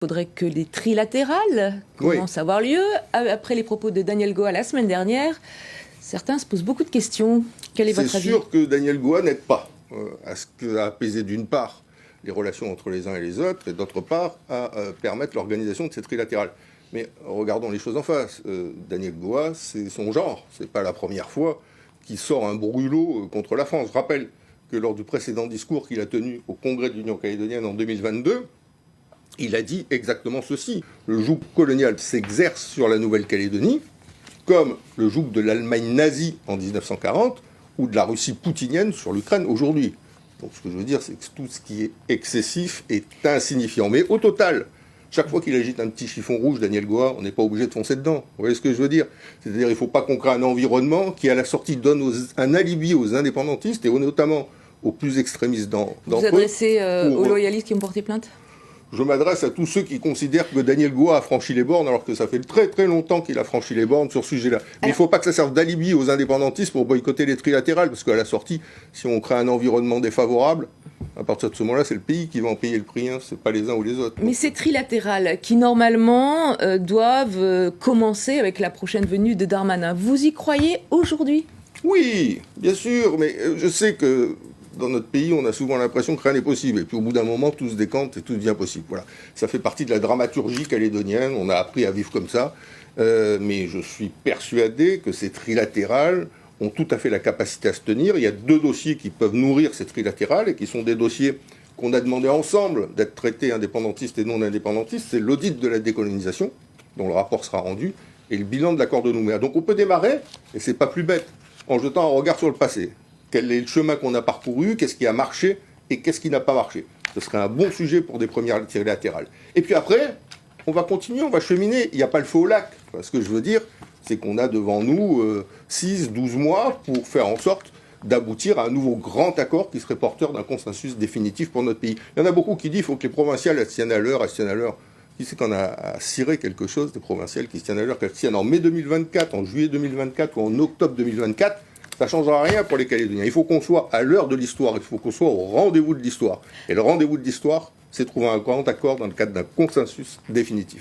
Il faudrait que les trilatérales commencent à avoir lieu. Après les propos de Daniel Goa la semaine dernière, certains se posent beaucoup de questions. Quel est votre avis ? C'est sûr que Daniel Goa n'aide pas à apaiser d'une part les relations entre les uns et les autres, et d'autre part à permettre l'organisation de ces trilatérales. Mais regardons les choses en face. Daniel Goa, c'est son genre. C'est pas la première fois qu'il sort un brûlot contre la France. Je rappelle que lors du précédent discours qu'il a tenu au Congrès de l'Union calédonienne en 2022, il a dit exactement ceci. Le joug colonial s'exerce sur la Nouvelle-Calédonie, comme le joug de l'Allemagne nazie en 1940 ou de la Russie poutinienne sur l'Ukraine aujourd'hui. Donc ce que je veux dire, c'est que tout ce qui est excessif est insignifiant. Mais au total, chaque fois qu'il agite un petit chiffon rouge, Daniel Goa, on n'est pas obligé de foncer dedans. Vous voyez ce que je veux dire ? C'est-à-dire qu'il ne faut pas qu'on crée un environnement qui, à la sortie, donne un alibi aux indépendantistes et notamment aux plus extrémistes d'entre eux. Vous adressez aux loyalistes qui ont porté plainte ? Je m'adresse à tous ceux qui considèrent que Daniel Goa a franchi les bornes, alors que ça fait très très longtemps qu'il a franchi les bornes sur ce sujet-là. Mais il ne faut pas que ça serve d'alibi aux indépendantistes pour boycotter les trilatérales, parce qu'à la sortie, si on crée un environnement défavorable, à partir de ce moment-là, c'est le pays qui va en payer le prix, hein, c'est pas les uns ou les autres. Mais ces trilatérales qui, normalement, doivent commencer avec la prochaine venue de Darmanin, vous y croyez aujourd'hui ? Oui, bien sûr, mais je sais que dans notre pays, on a souvent l'impression que rien n'est possible. Et puis au bout d'un moment, tout se décante et tout devient possible. Voilà. Ça fait partie de la dramaturgie calédonienne. On a appris à vivre comme ça. Mais je suis persuadé que ces trilatérales ont tout à fait la capacité à se tenir. Il y a deux dossiers qui peuvent nourrir ces trilatérales et qui sont des dossiers qu'on a demandé ensemble d'être traités indépendantistes et non indépendantistes. C'est l'audit de la décolonisation, dont le rapport sera rendu, et le bilan de l'accord de Nouméa. Donc on peut démarrer, et c'est pas plus bête, en jetant un regard sur le passé. Quel est le chemin qu'on a parcouru, qu'est-ce qui a marché et qu'est-ce qui n'a pas marché. Ce serait un bon sujet pour des premières trilatérales. Et puis après, on va continuer, on va cheminer. Il n'y a pas le feu au lac. Ce que je veux dire, c'est qu'on a devant nous 6-12 mois pour faire en sorte d'aboutir à un nouveau grand accord qui serait porteur d'un consensus définitif pour notre pays. Il y en a beaucoup qui disent qu'il faut que les provinciales se tiennent à l'heure, Qui c'est qu'on a ciré quelque chose des provinciales qui se tiennent à l'heure, qu'elles se tiennent en mai 2024, en juillet 2024 ou en octobre 2024 ? Ça ne changera rien pour les Calédoniens. Il faut qu'on soit à l'heure de l'histoire, il faut qu'on soit au rendez-vous de l'histoire. Et le rendez-vous de l'histoire, c'est trouver un grand accord dans le cadre d'un consensus définitif.